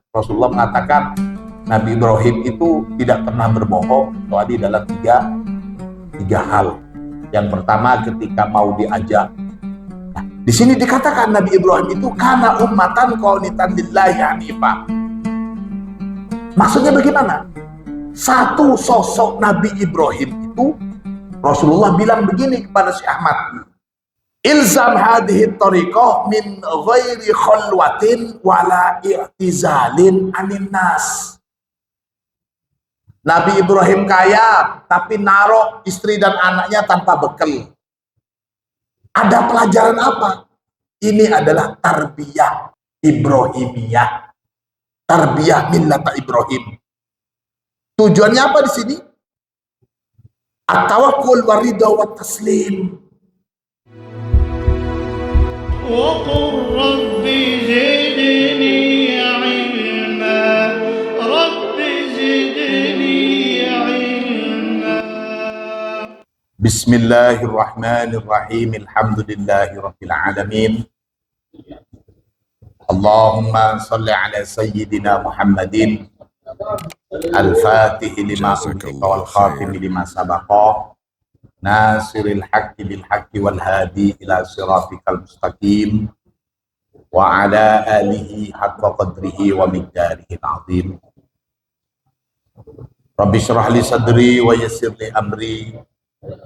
Rasulullah mengatakan Nabi Ibrahim itu tidak pernah berbohong kecuali dalam tiga hal. Yang pertama ketika mau diajak. Nah, di sini dikatakan Nabi Ibrahim itu kana ummatan qanitan lillahi hanifah. Maksudnya bagaimana? Satu sosok Nabi Ibrahim itu Rasulullah bilang begini kepada si Ahmad, ilzam hadhihi tariqah min ghairi khalwatin wala i'tizalin anin nas. Nabi Ibrahim kaya tapi naruh istri dan anaknya tanpa bekal. Ada pelajaran apa? Ini adalah tarbiyah Ibrahimiyah, tarbiyah millata Ibrahim. Tujuannya apa di sini? At-tawakkul waridha wa taslim. وقل رب زدني علما رب زدني علما. Bismillahirrahmanirrahim. Alhamdulillahi rabbil alamin. Allahumma salli ala sayyidina Muhammadin al-fatih lima ughliqa wal khatim lima sabaqa nasiril haqqi bil haqqi wal hadi ila siratikal mustaqim wa ala alihi haqqa qadrihi wa miqdarihi al-azim. Rabbi shrah li sadri wa yassir li amri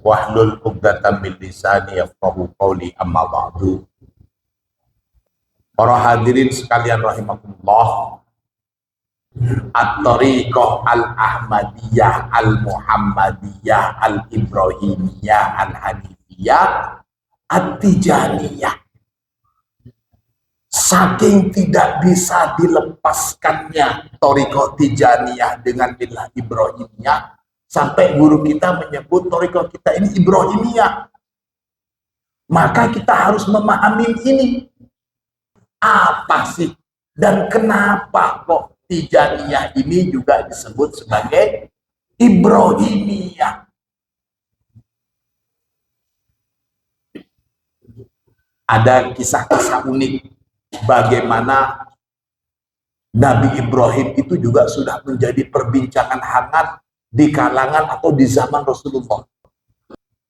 wahlul 'uqdatam min lisani yafqahu qawli, amma ba'du. Para hadirin sekalian rahimakumullah, At-tariqah al-Ahmadiyah, al-Muhammadiyah, al-Ibrahimiyah, al-Hanifiyah, at-Tijaniyah. Saking tidak bisa dilepaskannya tariqah Tijaniyah dengan millah Ibrahimiyah, sampai guru kita menyebut tariqah kita ini Ibrahimiyah. Maka kita harus memahami ini. Apa sih dan kenapa kok Tijaniyah ini juga disebut sebagai Ibrahimiyah? Ada kisah-kisah unik bagaimana Nabi Ibrahim itu juga sudah menjadi perbincangan hangat di kalangan atau di zaman Rasulullah.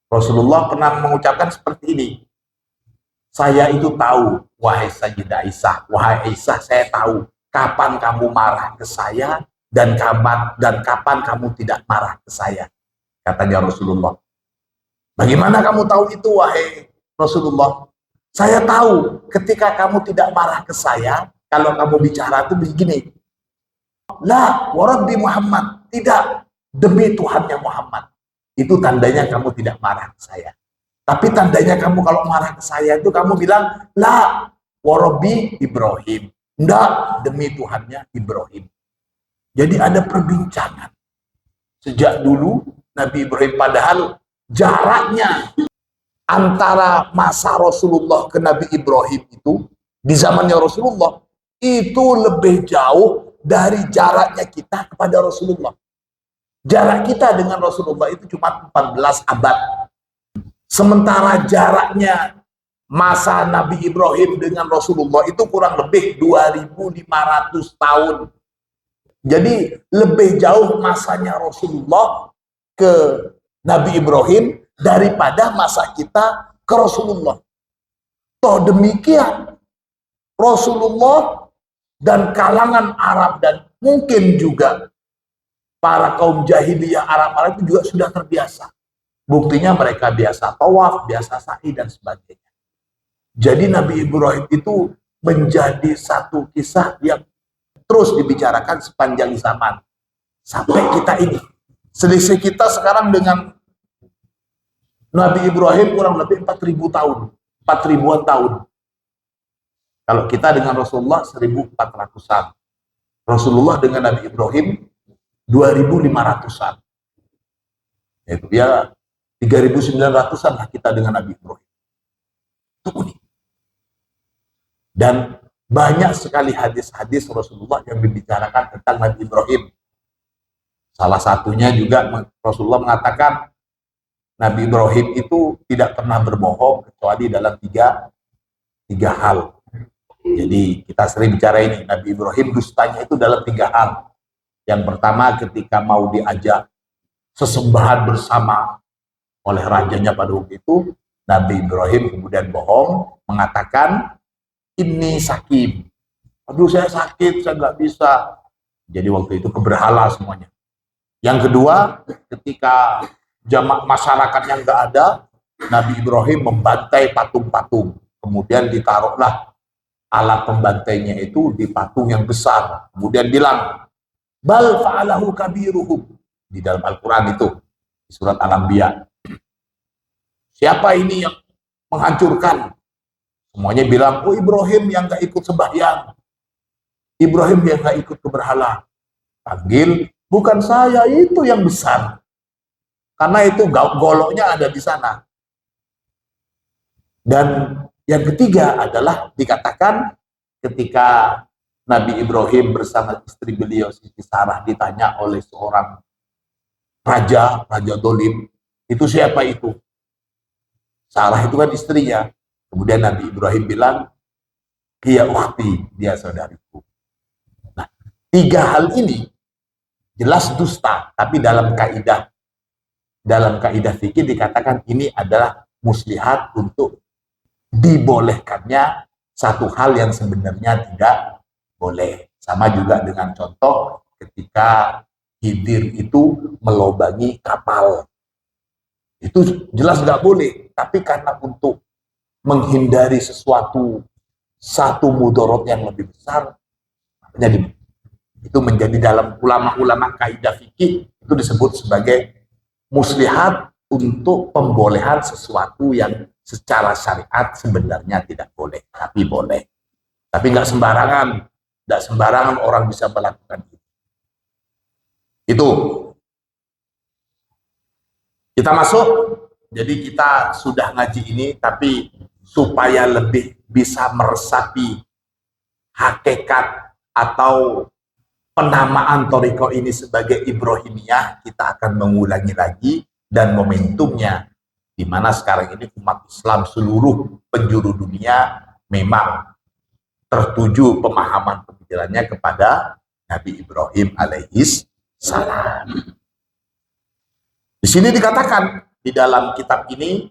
Rasulullah pernah mengucapkan seperti ini, saya itu tahu, wahai Sayyidah Aisyah, wahai Aisyah, saya tahu kapan kamu marah ke saya dan kapan kamu tidak marah ke saya, katanya Rasulullah. Bagaimana kamu tahu itu, wahai Rasulullah? Saya tahu ketika kamu tidak marah ke saya, kalau kamu bicara itu begini, la wa Rabbi Muhammad, tidak, demi Tuhannya Muhammad. Itu tandanya kamu tidak marah ke saya. Tapi tandanya kamu kalau marah ke saya itu kamu bilang, la wa Rabbi Ibrahim, enggak, demi Tuhannya Ibrahim. Jadi ada perbincangan sejak dulu Nabi Ibrahim, padahal jaraknya antara masa Rasulullah ke Nabi Ibrahim itu di zamannya Rasulullah itu lebih jauh dari jaraknya kita kepada Rasulullah. Jarak kita dengan Rasulullah itu cuma 14 abad. Sementara jaraknya masa Nabi Ibrahim dengan Rasulullah itu kurang lebih 2500 tahun. Jadi lebih jauh masanya Rasulullah ke Nabi Ibrahim daripada masa kita ke Rasulullah. Toh demikian, Rasulullah dan kalangan Arab dan mungkin juga para kaum jahiliyah Arab itu juga sudah terbiasa. Buktinya mereka biasa tawaf, biasa sa'i dan sebagainya. Jadi Nabi Ibrahim itu menjadi satu kisah yang terus dibicarakan sepanjang zaman. Sampai kita ini. Selisih kita sekarang dengan Nabi Ibrahim kurang lebih 4000 tahun. 4000-an tahun. Kalau kita dengan Rasulullah 1400-an. Rasulullah dengan Nabi Ibrahim 2500-an. Itu dia 3900-an lah kita dengan Nabi Ibrahim. Itu unik. Dan banyak sekali hadis-hadis Rasulullah yang membicarakan tentang Nabi Ibrahim. Salah satunya juga Rasulullah mengatakan Nabi Ibrahim itu tidak pernah berbohong kecuali dalam tiga hal. Jadi kita sering bicara ini, Nabi Ibrahim dustanya itu dalam 3 hal. Yang pertama ketika mau diajak sesembahan bersama oleh rajanya pada waktu itu, Nabi Ibrahim kemudian bohong, mengatakan, ini sakim. Aduh saya sakit, saya nggak bisa. Jadi waktu itu keberhala semuanya. Yang kedua, ketika jamak masyarakatnya nggak ada, Nabi Ibrahim membantai patung-patung. Kemudian ditaruhlah alat pembantainya itu di patung yang besar. Kemudian bilang, bal fa'alahu kabiruhum. Di dalam Al-Quran itu, di surat Al-Anbiya. Siapa ini yang menghancurkan? Semuanya bilang, oh Ibrahim yang gak ikut sembahyang. Ibrahim yang gak ikut ke berhala. Panggil, bukan saya, itu yang besar. Karena itu goloknya ada di sana. Dan yang ketiga adalah dikatakan ketika Nabi Ibrahim bersama istri beliau Siti Sarah ditanya oleh seorang raja dolim, itu siapa itu? Sarah itu kan istrinya. Kemudian Nabi Ibrahim bilang, dia ukhti, dia saudariku. Nah, 3 hal ini jelas dusta, tapi dalam kaidah fikih dikatakan ini adalah muslihat untuk dibolehkannya satu hal yang sebenarnya tidak boleh. Sama juga dengan contoh ketika Khidir itu melobangi kapal. Itu jelas nggak boleh, tapi karena untuk menghindari satu mudorot yang lebih besar, jadi itu menjadi dalam ulama-ulama kaidah fikih itu disebut sebagai muslihat untuk pembolehan sesuatu yang secara syariat sebenarnya tidak boleh, tapi boleh. Tapi nggak sembarangan orang bisa melakukan itu. Itu. Kita masuk, jadi kita sudah ngaji ini, tapi supaya lebih bisa meresapi hakikat atau penamaan Thariqah ini sebagai Ibrahimiyah, kita akan mengulangi lagi, dan momentumnya di mana sekarang ini umat Islam seluruh penjuru dunia memang tertuju pemahaman pemikirannya kepada Nabi Ibrahim alaihis salam. Di sini dikatakan di dalam kitab ini,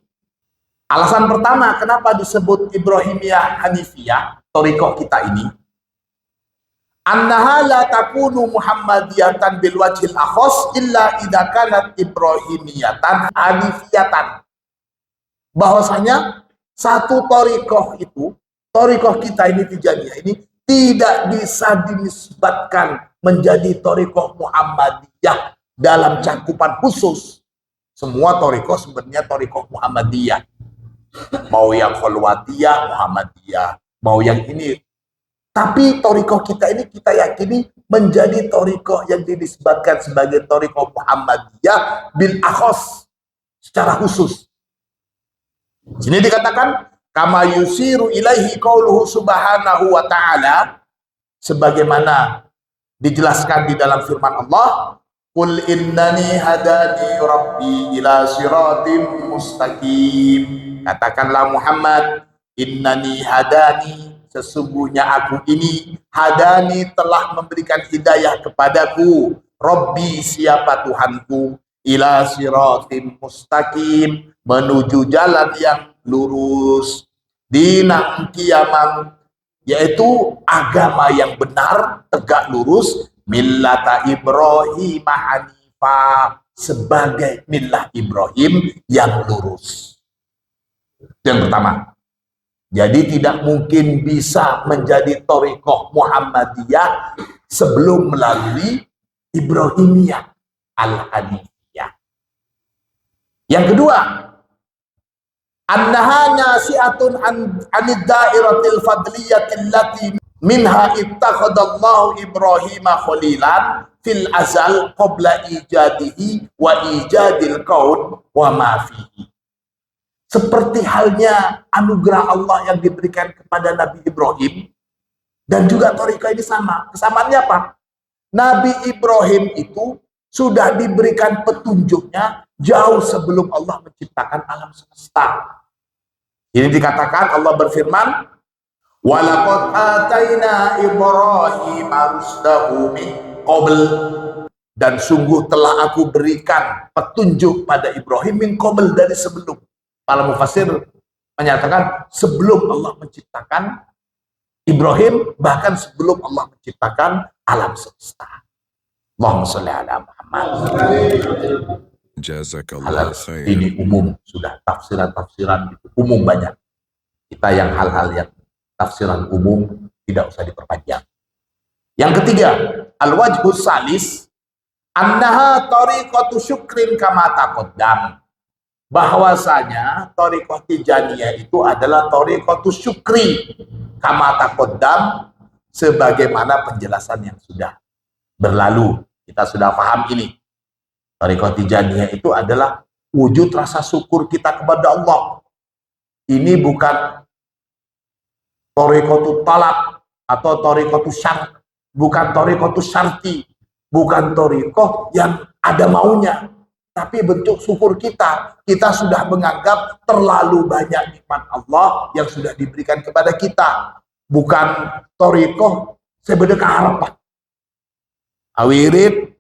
alasan pertama kenapa disebut Ibrahimiyah Hanifiyah, Thariqah kita ini, annaha la takunu muhammadiyatan bil wajhil akhas illa idza kanat ibrahimiyatan hanifiyatan. Bahwasanya satu thariqah itu, thariqah kita ini Tijaniyah ini tidak bisa dinisbatkan menjadi thariqah Muhammadiyah dalam cakupan khusus. Semua thariqah sebenarnya thariqah Muhammadiyah. Mau yang Khalwatiyah Muhammadiyah, mau yang ini. Tapi thariqah kita ini kita yakini menjadi thariqah yang dinisbatkan sebagai thariqah Muhammadiyah bil akhas, secara khusus. Sini dikatakan kama yusiru ilaihi qauluhu subhanahu wa ta'ala, sebagaimana dijelaskan di dalam firman Allah, qul innani hadani rabbi ila siratim mustaqim. Katakanlah Muhammad, innani hadani, sesungguhnya aku ini, hadani telah memberikan hidayah kepadaku, Rabbi siapa Tuhanku, ila siratim mustaqim, menuju jalan yang lurus, dinam qiyamam, yaitu agama yang benar, tegak lurus, millata Ibrahim hanifah, sebagai millah Ibrahim yang lurus. Yang pertama. Jadi tidak mungkin bisa menjadi thariqah Muhammadiyah sebelum melalui Ibrahimiyah al-Hanifiyah. Yang kedua, annaha nasi'atun anid dairatil fadliyatil lati minha ittakhadallahu Ibrahima khalilan fil azal qabla ijadihi wa ijadil kaun wa ma fihi. Seperti halnya anugerah Allah yang diberikan kepada Nabi Ibrahim, dan juga thariqah ini sama. Kesamaannya apa? Nabi Ibrahim itu sudah diberikan petunjuknya jauh sebelum Allah menciptakan alam semesta. Ini dikatakan Allah berfirman, Walaqad ataina Ibrahim rusdahu min qabl, dan sungguh telah aku berikan petunjuk pada Ibrahim min qabl, dari sebelum. Para mufassir menyatakan sebelum Allah menciptakan Ibrahim, bahkan sebelum Allah menciptakan alam semesta. Allahumma sholli ala Muhammad. Jazakallah khair. Ini umum, sudah tafsiran-tafsiran itu umum banyak. Kita yang hal-hal yang tafsiran umum tidak usah diperpanjang. Yang ketiga, al-wajhus salis annaha tariqatu syukrin kama taqaddam. Bahwasanya tariqah Tijaniyah itu adalah tariqatu syukri kama taqaddam, sebagaimana penjelasan yang sudah berlalu. Kita sudah paham ini. Tariqah Tijaniyah itu adalah wujud rasa syukur kita kepada Allah. Ini bukan tariqatu talab atau tariqatu syart, bukan tariqatu syarti, bukan tariqah yang ada maunya, tapi bentuk syukur kita. Kita sudah menganggap terlalu banyak nikmat Allah yang sudah diberikan kepada kita. Bukan tariqah sebedekah harapan. Awirid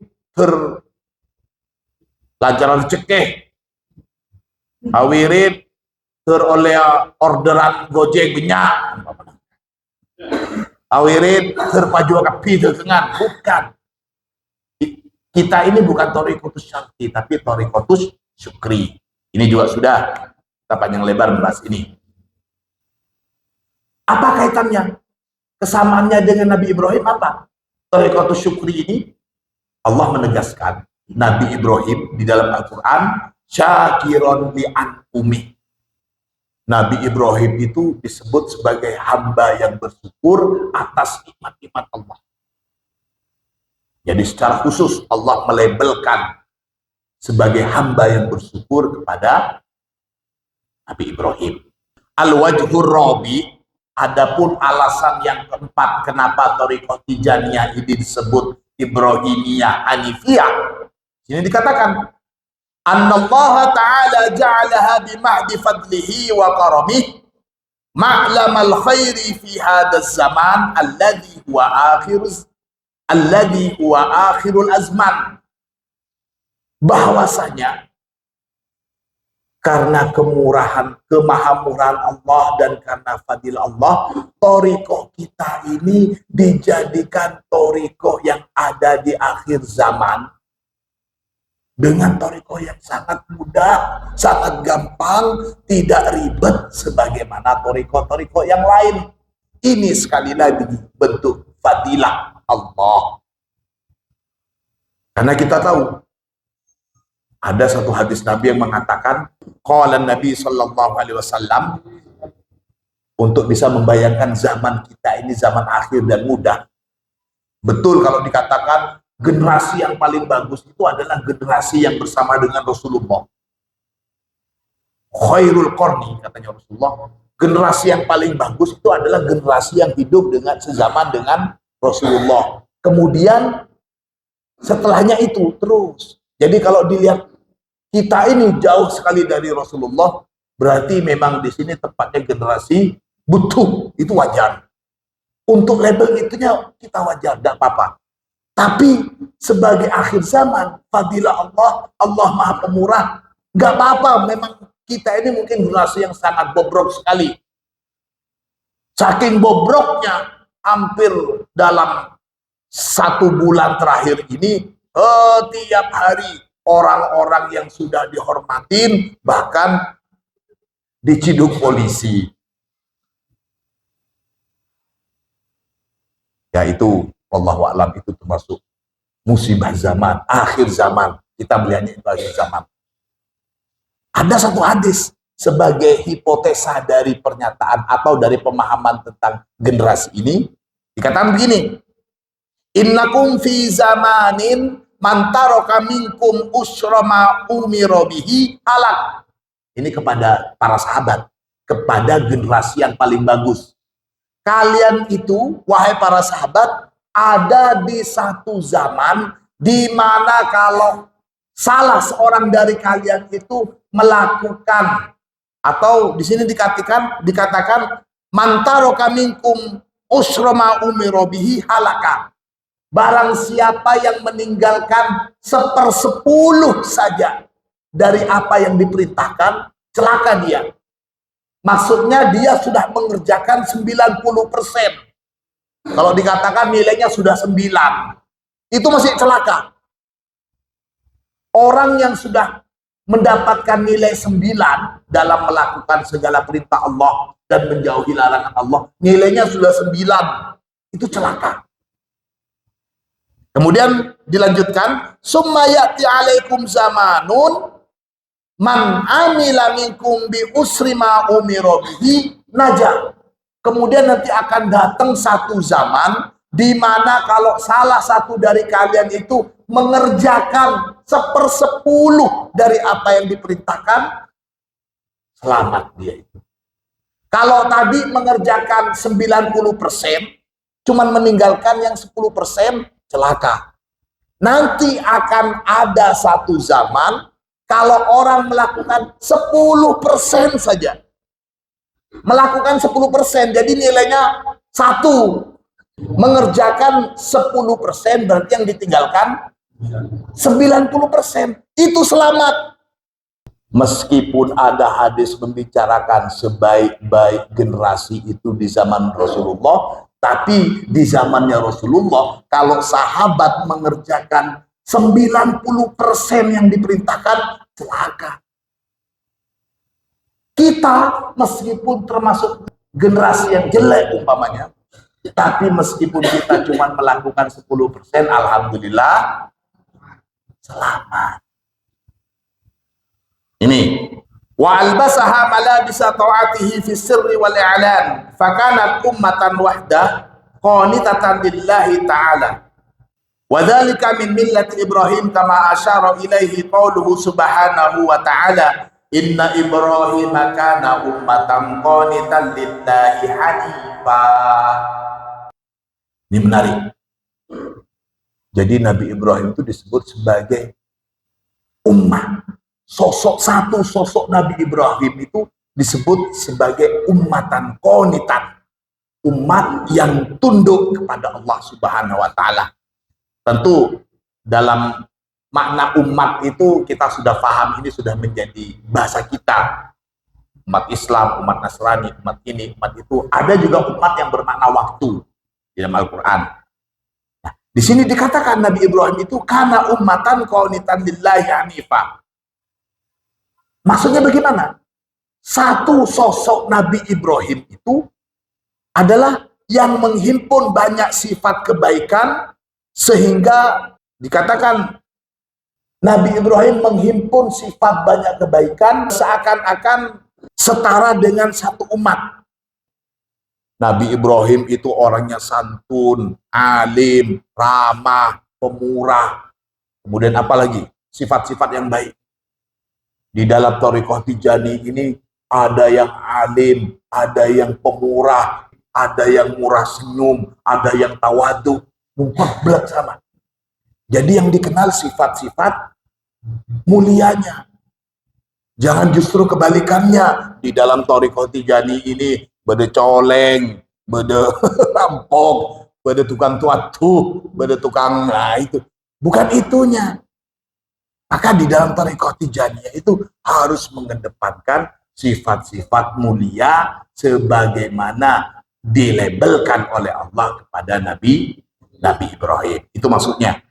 lancaran cekeh, awirid teroleh orderan Gojek benyak, awirid terpaju kapi dengan, bukan. Kita ini bukan thariqatus syarti, tapi thariqatus syukri. Ini juga sudah kita panjang lebar membahas ini. Apa kaitannya? Kesamaannya dengan Nabi Ibrahim apa? Thariqatus syukri ini Allah menegaskan Nabi Ibrahim di dalam Al-Quran syakiron li'an'umi. Nabi Ibrahim itu disebut sebagai hamba yang bersyukur atas nikmat-nikmat Allah. Jadi secara khusus Allah melabelkan sebagai hamba yang bersyukur kepada Nabi Ibrahim. Al-wajhur rabi, adapun alasan yang keempat kenapa thariqah Tijaniyah ini disebut Ibrahimiyah Hanifiyah. Ini dikatakan annallaha ta'ala ja'alaha bima'di fadlihi wa karamih ma'lamal khairi fi hadzal zaman alladhi huwa akhirul azman. Bahwasanya karena kemurahan, kemahamurahan Allah dan karena fadil Allah, thariqah kita ini dijadikan thariqah yang ada di akhir zaman dengan thariqah yang sangat mudah, sangat gampang, tidak ribet sebagaimana thariqah-thariqah yang lain. Ini sekali lagi bentuk fadilah Allah. Karena kita tahu ada satu hadis Nabi yang mengatakan, qala Nabi sallallahu alaihi wasallam, untuk bisa membayangkan zaman kita ini zaman akhir dan mudah. Betul kalau dikatakan generasi yang paling bagus itu adalah generasi yang bersama dengan Rasulullah. Khairul qarni, katanya Rasulullah, generasi yang paling bagus itu adalah generasi yang hidup dengan sezaman dengan Rasulullah. Kemudian setelahnya itu terus. Jadi kalau dilihat kita ini jauh sekali dari Rasulullah, berarti memang di sini tepatnya generasi butuh, itu wajar. Untuk label itunya kita wajar, tidak apa-apa. Tapi sebagai akhir zaman, fadilah Allah, Allah Maha Pemurah, nggak apa-apa. Memang kita ini mungkin generasi yang sangat bobrok sekali. Saking bobroknya, hampir dalam 1 bulan terakhir ini, tiap hari orang-orang yang sudah dihormatin bahkan diciduk polisi. Yaitu wallahu a'lam, itu termasuk musibah zaman, akhir zaman. Kita melihatnya itu akhir zaman. Ada satu hadis sebagai hipotesa dari pernyataan atau dari pemahaman tentang generasi ini, dikatakan begini, innakum fi zamanin man taraka minkum usrama umira bihi halak. Ini kepada para sahabat, kepada generasi yang paling bagus. Kalian itu, wahai para sahabat, ada di satu zaman di mana kalau salah seorang dari kalian itu melakukan, atau di sini dikatakan Man taraka minkum usra ma umira bihi halaka. Barang siapa yang meninggalkan 1/10 saja dari apa yang diperintahkan, celaka dia. Maksudnya dia sudah mengerjakan 90%. Kalau dikatakan nilainya sudah 9, itu masih celaka. Orang yang sudah mendapatkan nilai 9 dalam melakukan segala perintah Allah dan menjauhi larangan Allah, nilainya sudah 9, itu celaka. Kemudian dilanjutkan, summa ya'ti 'alaikum zamanun man amila minkum bi usri ma umira bihi najah. Kemudian nanti akan datang satu zaman di mana kalau salah satu dari kalian itu mengerjakan 1/10 dari apa yang diperintahkan, selamat dia itu. Kalau tadi mengerjakan 90%, cuman meninggalkan yang 10%, celaka. Nanti akan ada satu zaman kalau orang melakukan 10% saja. Melakukan 10%, jadi nilainya 1. Mengerjakan 10% berarti yang ditinggalkan 90%. Itu selamat. Meskipun ada hadis membicarakan sebaik-baik generasi itu di zaman Rasulullah, tapi di zamannya Rasulullah, kalau sahabat mengerjakan 90% yang diperintahkan, celaka. Kita meskipun termasuk generasi yang jelek umpamanya, tapi meskipun kita cuma melakukan 10%, alhamdulillah, selamat. Ini wa albasaha malabisa ta'atihi fi sirri wal i'lan fakanat ummatan wahdah qanitatan lillahi ta'ala wa dhalika min millati Ibrahim kama asyara ilaihi qauluhu subhanahu wa ta'ala inna Ibrahim kana ummatan qanitan lillahi hanifa. Ini menarik. Jadi Nabi Ibrahim itu disebut sebagai ummah. Sosok Nabi Ibrahim itu disebut sebagai ummatan qanitan, umat yang tunduk kepada Allah Subhanahu wa taala. Tentu dalam makna umat itu kita sudah paham, ini sudah menjadi bahasa kita. Umat Islam, umat Nasrani, umat ini, umat itu. Ada juga umat yang bermakna waktu di dalam Al-Qur'an. Nah, di sini dikatakan Nabi Ibrahim itu kana ummatan qanitan lillahi hanifah. Maksudnya bagaimana? Satu sosok Nabi Ibrahim itu adalah yang menghimpun banyak sifat kebaikan, sehingga dikatakan Nabi Ibrahim menghimpun sifat banyak kebaikan seakan-akan setara dengan satu umat. Nabi Ibrahim itu orangnya santun, alim, ramah, pemurah. Kemudian apa lagi? Sifat-sifat yang baik. Di dalam Thariqah Tijani ini ada yang alim, ada yang pemurah, ada yang murah senyum, ada yang tawadu, mutlak sama. Jadi yang dikenal sifat-sifat mulianya. Jangan justru kebalikannya. Di dalam Thariqah Tijani ini bede coleng, bede rampok, bede tukang tuatu, bede tukang, nah itu. Bukan itunya. Maka di dalam Thariqah Tijaniyah itu harus mengedepankan sifat-sifat mulia sebagaimana dilabelkan oleh Allah kepada Nabi Ibrahim. Itu maksudnya.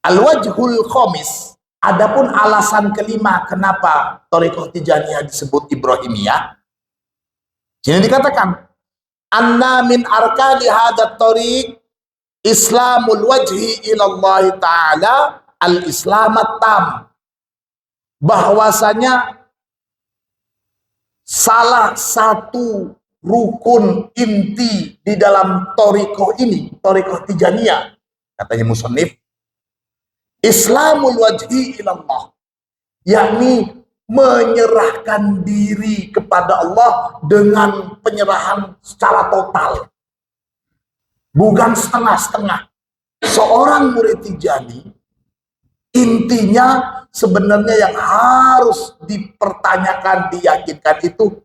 Al-wajhul khamis, adapun alasan kelima kenapa Thariqah Tijaniyah disebut Ibrahimiyah. Jadi dikatakan anna min arkani hadat thariq Islamul wajhi ilallah ta'ala al-islamat tam. Bahwasanya salah satu rukun inti di dalam thariqah ini, Thariqah Tijaniyah, katanya musannif, Islamul wajhi ilallah, yakni menyerahkan diri kepada Allah dengan penyerahan secara total. Bukan setengah-setengah. Seorang murid Tijani Intinya sebenarnya yang harus dipertanyakan, diyakinkan itu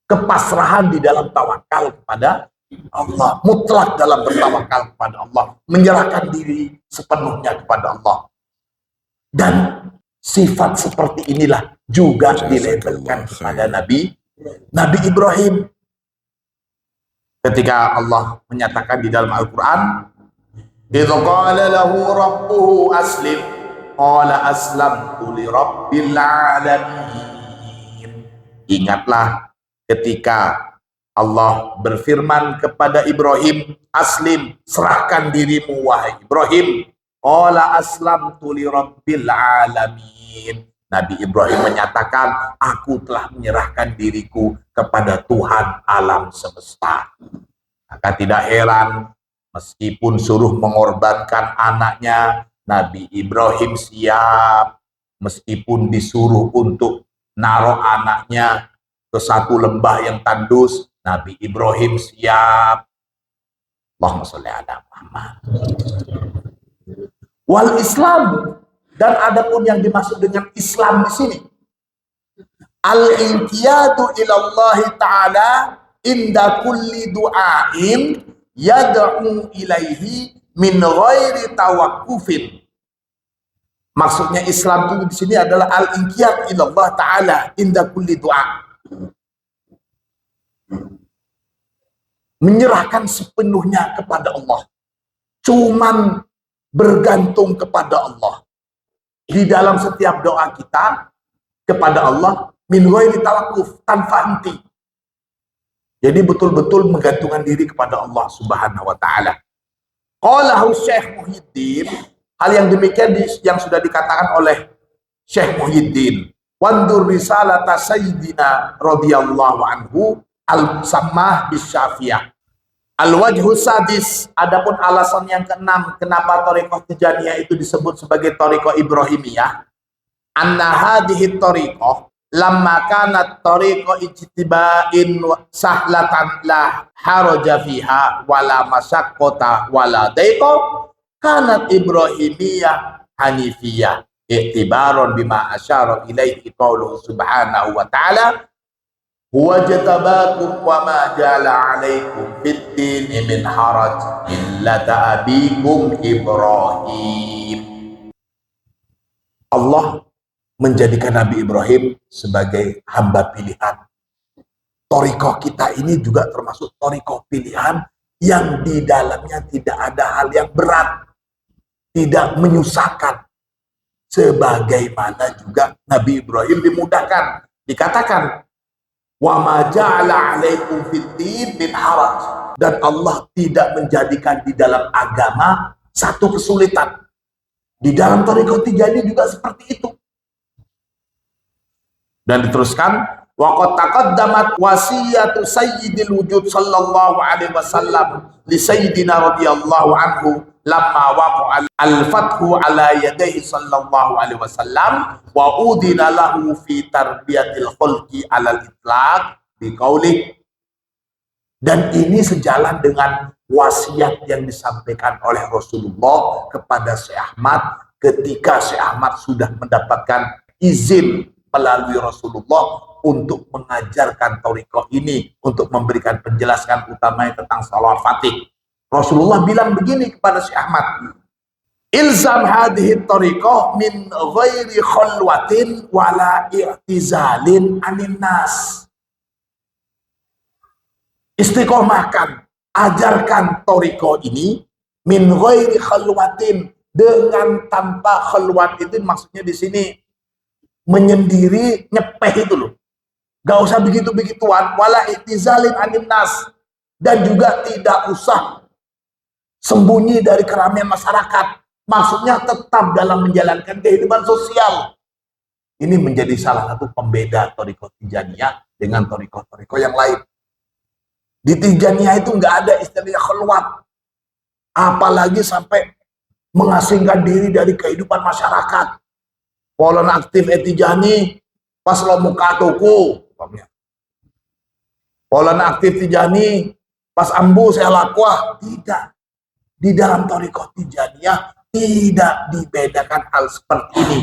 kepasrahan di dalam tawakal kepada Allah, mutlak dalam bertawakal kepada Allah, menyerahkan diri sepenuhnya kepada Allah. Dan sifat seperti inilah juga dilabelkan kepada Nabi Ibrahim. Ketika Allah menyatakan di dalam Al-Quran, idh qala lahu rabbuhu aslim, qala aslamtu li rabbil alamin. Ingatlah ketika Allah berfirman kepada Ibrahim, aslim, serahkan dirimu wahai Ibrahim. Qala aslamtu li rabbil alamin. Nabi Ibrahim menyatakan, aku telah menyerahkan diriku kepada Tuhan alam semesta. Maka tidak heran, meskipun suruh mengorbankan anaknya, Nabi Ibrahim siap. Meskipun disuruh untuk naruh anaknya ke satu lembah yang tandus, Nabi Ibrahim siap. Allahumma sholli ala Muhammad. Wal Islam, dan adapun yang dimaksud dengan Islam di sini, al-inqiyadu ilallahi ta'ala inda kulli du'ain yad'u ilaihi min ghairi tawakkufin. Maksudnya Islam itu di sini adalah al-inqiyad ilallah ta'ala inda kulli du'a. Menyerahkan sepenuhnya kepada Allah. Cuman bergantung kepada Allah. Di dalam setiap doa kita kepada Allah, min ghairi tawakkuf, tanpa henti. Jadi betul-betul menggantungkan diri kepada Allah Subhanahu wa taala. Qalahu Syekh Muhyiddin, hal yang demikian yang sudah dikatakan oleh Syekh Muhyiddin. Wandur risalata sayyidina radhiyallahu anhu al-sammah bisyafiyah. Al-wajhu sadis, adapun alasan yang keenam kenapa thariqah Tijaniyah itu disebut sebagai thariqah Ibrahimiyah. Anna hadhihi thariqah lamma kanat thariqah ijtiba'in sahlatan la haraja fiha wala masyaqqata wala daiqa, kanat Ibrahimiyah hanifiyah i'tibaran bima asyara ilaihi qauluhu subhanahu wa ta'ala, huwa jatabakum wa ma ja'ala 'alaikum fid-din min haraj millata abikum Ibrahim. Allah menjadikan Nabi Ibrahim sebagai hamba pilihan. Thariqah kita ini juga termasuk thariqah pilihan yang di dalamnya tidak ada hal yang berat, tidak menyusahkan. Sebagaimana juga Nabi Ibrahim dimudahkan. Dikatakan, wa ma ja'ala 'alaikum fid-din min haraj, dan Allah tidak menjadikan di dalam agama satu kesulitan. Di dalam thariqah Tijaniyah juga seperti itu. Dan diteruskan, wa qad taqaddamat wasiyatu sayyidil wujud sallallahu alaihi wasallam li sayyidina radhiyallahu anhu lamma waqa'a al-fathu ala yadayhi sallallahu alaihi wasallam wa udina lahu fi tarbiyatil khalqi ala al-itlaq biqauli. Dan ini sejalan dengan wasiat yang disampaikan oleh Rasulullah kepada Syekh Ahmad ketika Syekh Ahmad sudah mendapatkan izin melalui Rasulullah untuk mengajarkan thariqah ini, untuk memberikan penjelasan utamanya tentang salawat Fatih. Rasulullah bilang begini kepada Syekh Ahmad, ilzam hadhihi thariqah min ghairi khalwatin wala i'tizalin anin nas. Istiqomahkan, ajarkan thariqah ini min ghairi khalwatin, dengan tanpa khalwat. Itu maksudnya di sini menyendiri, nyepeh itu loh. Gak usah begitu-begituan, wala i'tizalin anin nas, dan juga tidak usah sembunyi dari keramaian masyarakat. Maksudnya tetap dalam menjalankan kehidupan sosial. Ini menjadi salah satu pembeda thariqah Tijaniyah dengan thariqah-thariqah yang lain. Di Tijaniyah itu nggak ada istilahnya khalwat, apalagi sampai mengasingkan diri dari kehidupan masyarakat. Pola aktif Tijani pas lo muka tuku, pola aktif Tijani pas ambu saya lakwah. Tidak. Di dalam thariqah Tijaniyah tidak dibedakan hal seperti ini.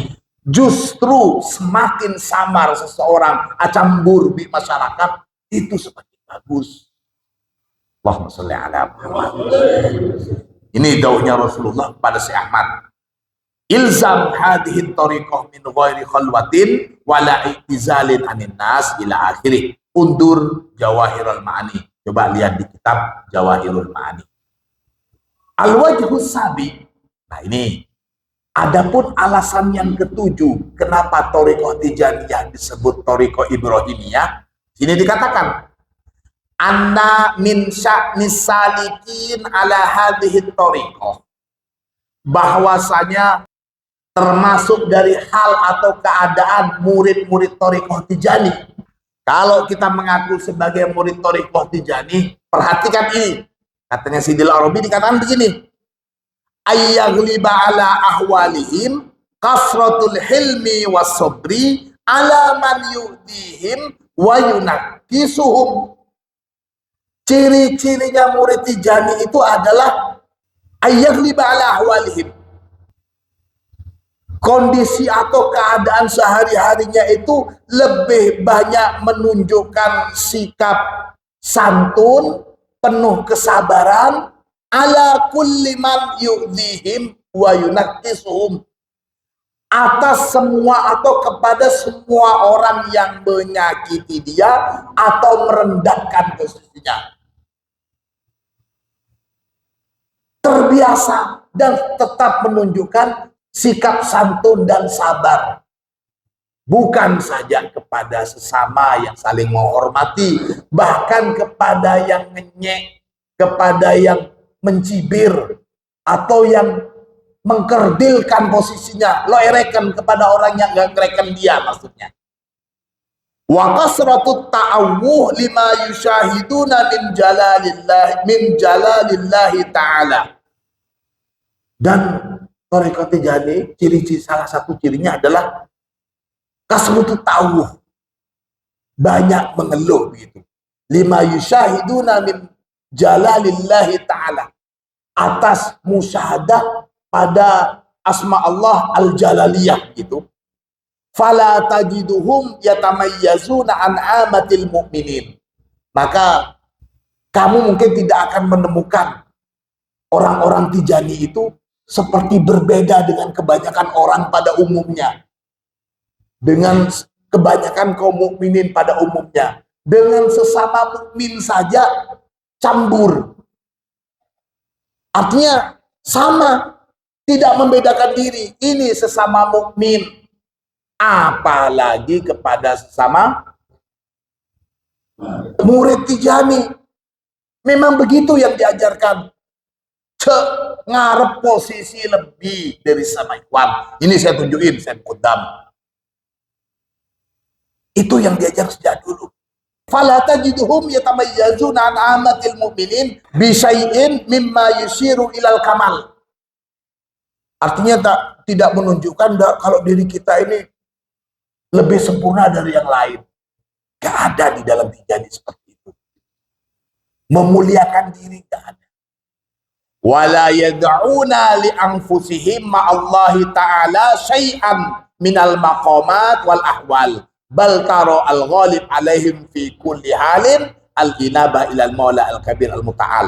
Justru semakin samar seseorang acambur di masyarakat, itu semakin bagus. Allahumma sholli ala Muhammad. Ini dauhnya Rasulullah pada si Ahmad. Ilzam hadhihi tariqah min ghairi khalwatin wala i'tizalin anin nas ila akhirih. Undur Jawahirul Ma'ani. Coba lihat di kitab Jawahirul Ma'ani. Al-wajhus sabi. Nah ini. Adapun alasan yang ketujuh, kenapa tariqah Tijaniyah disebut tariqah Ibrahimiyah? Sini dikatakan anna min sya'nis salikin ala hadhihi tariqah, bahwasanya termasuk dari hal atau keadaan murid-murid tariqah Tijani. Kalau kita mengaku sebagai murid tariqah Tijani, perhatikan ini. Katanya Sidil Arabi dikatakan begini. Ayyaghliba ala ahwalihim kasratul hilmi was sabri ala man yu'dihim wa yunakkisuhum. Ciri-cirinya murid Tijani itu adalah ayyaghliba ala ahwalihim. Kondisi atau keadaan sehari-harinya itu lebih banyak menunjukkan sikap santun, penuh kesabaran, ala kulli man yu'dhihim wa yunakkisuhum, atas semua atau kepada semua orang yang menyakiti dia atau merendahkan posisinya. Terbiasa dan tetap menunjukkan sikap santun dan sabar, bukan saja kepada sesama yang saling menghormati, bahkan kepada yang ngenyek, kepada yang mencibir atau yang mengkerdilkan posisinya, lo erekan kepada orang yang gak ngerekan dia, maksudnya. Wa kasratut ta'awuh lima yushahiduna min jalalillahi ta'ala. Dan tariqah Tijani, ciri-ciri salah satu cirinya adalah kasratut ta'awuh, banyak mengeluh begitu. Lima yushahiduna min jalalillahi ta'ala, atas musyahadah pada asma Allah al-jalaliyah itu. Fala tajiduhum yatamayyazuna an amatil mu'minin. Maka kamu mungkin tidak akan menemukan orang-orang Tijani itu seperti berbeda dengan kebanyakan orang pada umumnya, dengan kebanyakan kaum mukminin pada umumnya. Dengan sesama mukmin saja cambur. Artinya sama, tidak membedakan diri. Ini sesama mukmin, apalagi kepada sesama murid Tijani. Memang begitu yang diajarkan. Ngarep posisi lebih dari sama ikhwan. Ini saya tunjukin, saya kodam. Itu yang diajar sejak dulu. Fala tajiduhum yatamayyazuna an amatil mu'minin bi syai'in mimma yushiru ilal kamal. Artinya tidak menunjukkan kalau diri kita ini lebih sempurna dari yang lain. Gak ada di dalam Tijani seperti itu. Memuliakan diri gak ada. Wala yad'una li anfusihim ma'allahi ta'ala syai'an minal maqamat wal ahwal. Bal taro al-ghalib alaihim fi kulli halin al-inabah ilal maula al-kabir al-muta'al.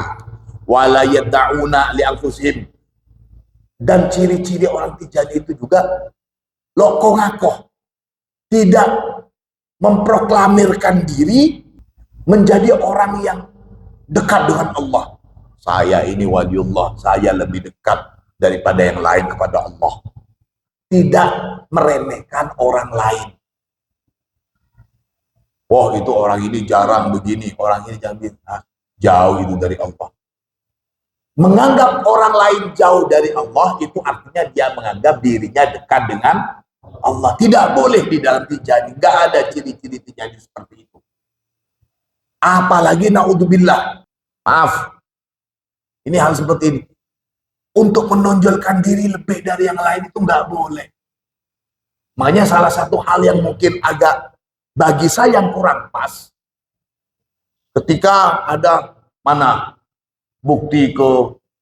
Wala yad'una li anfusihim. Dan ciri-ciri orang Tijani itu juga lokoh-ngakoh, tidak memproklamirkan diri menjadi orang yang dekat dengan Allah. Saya ini waliullah, saya lebih dekat daripada yang lain kepada Allah. Tidak meremehkan orang lain. Wah, itu orang ini jarang begini, orang ini jangan begini. Jauh itu dari Allah. Menganggap orang lain jauh dari Allah itu artinya dia menganggap dirinya dekat dengan Allah. Tidak boleh di dalam Tijani. Nggak ada ciri-ciri Tijani seperti itu. Apalagi naudzubillah. Maaf. Ini hal seperti ini. Untuk menonjolkan diri lebih dari yang lain itu nggak boleh. Makanya salah satu hal yang mungkin agak bagi saya yang kurang pas. Ketika ada bukti ke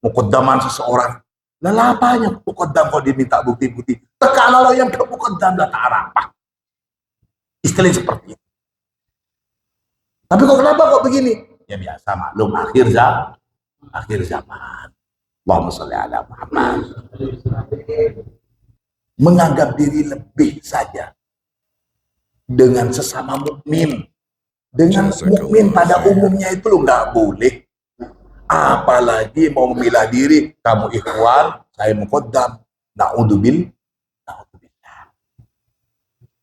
muqaddaman seseorang. Lelapanya muqaddam kok diminta bukti-bukti. Tekala lo yang ke muqaddam lah tak apa. Istilah seperti itu. Tapi kok kenapa kok begini? Ya biasa maklum akhir zaman. Allahumma sholli ala Muhammad. Menganggap diri lebih saja dengan sesama mukmin. Dengan mukmin pada umumnya itu lo nggak boleh. Apalagi mau memilah diri, kamu ikhwan, saya muqaddam. Na'udzubillah.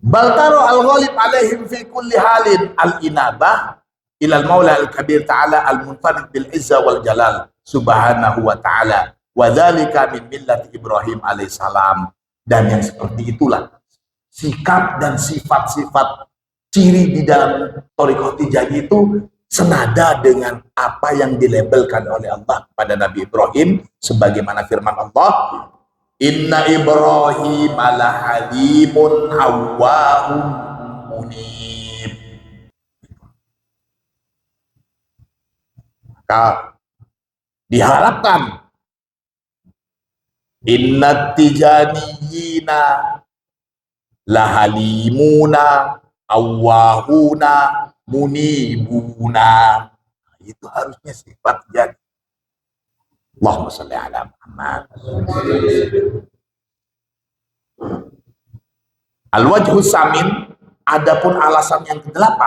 Bal taro al-ghalib alaihim fi kulli halin al-inabah ilal maula al-kabir ta'ala al-munfarid bil izza wal jalal subhanahu wa ta'ala wa dzalika min millati Ibrahim alaihissalam. Dan yang seperti itulah sikap dan sifat-sifat ciri di dalam thariqah Tijaniyah itu senada dengan apa yang dilabelkan oleh Allah pada Nabi Ibrahim sebagaimana firman Allah, inna Ibrahim lahalimun awwahum munib. Maka diharapkan inna tijaniyina lahalimuna awwahuna munibuna. Itu harusnya sifat jadi. Allahumma sholli ala Muhammad. Al-wajhu samin, adapun alasan yang ke-8,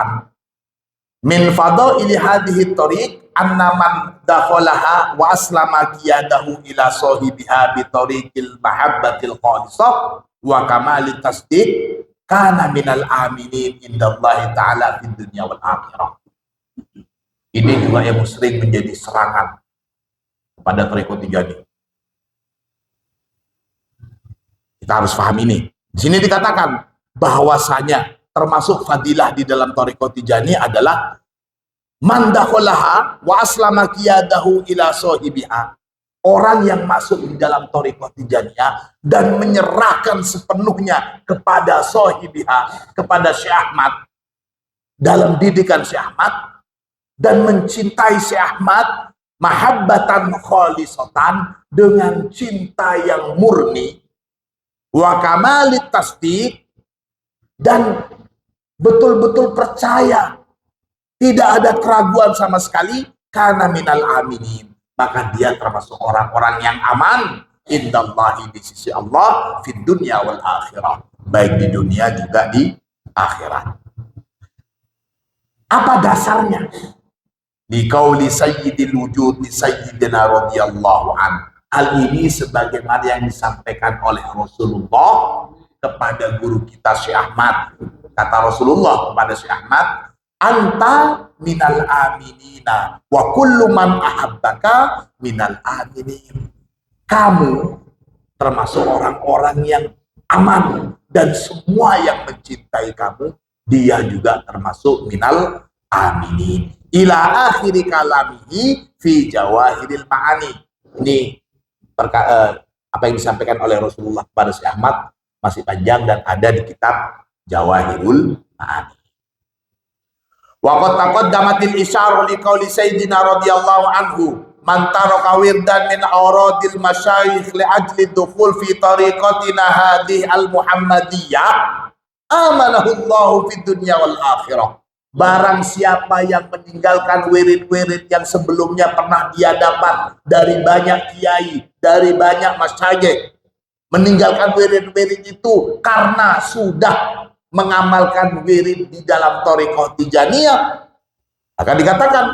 min fadaili hadhihi tariq anna man dakhalaha wa aslama qiyadahu ila sahibiha bi tariqil mahabbatil khalisah wa kamalit tasdiq kana minal aminin indallahi ta'ala fid dunya wal akhirah. Ini juga yang sering menjadi serangan pada thariqah Tijaniyah. Kita harus paham ini. Di sini dikatakan bahwasanya termasuk fadilah di dalam thariqah Tijaniyah adalah man dakhalaha wa aslama qiyadahu ila sahibiha. Orang yang masuk di dalam thariqah Tijaniyah dan menyerahkan sepenuhnya kepada sahibiha, kepada Syekh Ahmad, dalam didikan Syekh Ahmad, dan mencintai Syekh Ahmad mahabbatan khalisatan, dengan cinta yang murni, wa kamalit tasdiq, dan betul-betul percaya, tidak ada keraguan sama sekali, karena minal aminin, maka dia termasuk orang-orang yang aman indallahi, di sisi Allah, fid dunya wal akhirah, baik di dunia juga di akhirat. Apa dasarnya? Di qauli sayyidil wujud di sayyidina radhiyallahu an. Hal ini sebagaimana yang disampaikan oleh Rasulullah kepada guru kita Syekh Ahmad. Kata Rasulullah kepada Syekh Ahmad, anta minal aminina wa kullu man ahabbaka minal aminin. Kamu termasuk orang-orang yang aman, dan semua yang mencintai kamu, dia juga termasuk minal aminin. Ila akhiri kalamihi fi jawahiril ma'ani. Ini apa yang disampaikan oleh Rasulullah kepada Syekh Ahmad masih panjang dan ada di kitab Jawahirul Ma'ani. Wa qad taqaddamatil isyarah li qauli sayyidina radhiyallahu anhu, man taraka wirdan min awradil masyayikh li ajli dukhul fi tariqatina hadhihi al muhammadiyah amanahu Allahu fid dunya wal akhirah. Barang siapa yang meninggalkan wirid-wirid yang sebelumnya pernah dia dapat dari banyak kiai, dari banyak masyayikh, meninggalkan wirid-wirid itu karena sudah mengamalkan wirid di dalam thariqah Tijaniyah, akan dikatakan